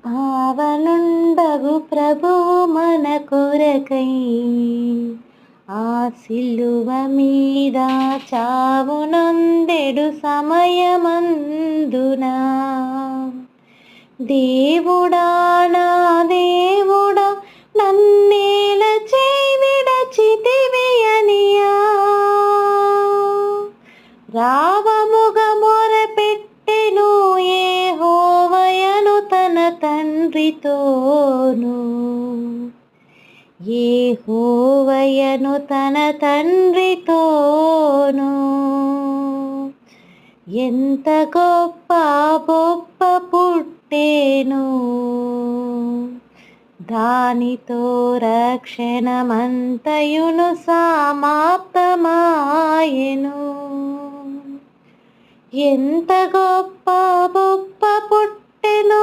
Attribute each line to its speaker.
Speaker 1: పావనుండగు ప్రభువు మన కొరకై ఆ సిలువ మీద చావునొందెడు సమయమందునా దేవుడా నా దేవుడా నన్నేల చేయి విడచితివి అనియా రావముగ మొరపెట్టెను యెహోవయను తన తండ్రితోను యెహోవయను తన తండ్రితోను ఎంత గొప్ప గొప్ప పుట్టేను దానితో రక్షణమంతయును సమాప్తమాయెను ఎంత గొప్ప గొప్ప పుట్టెను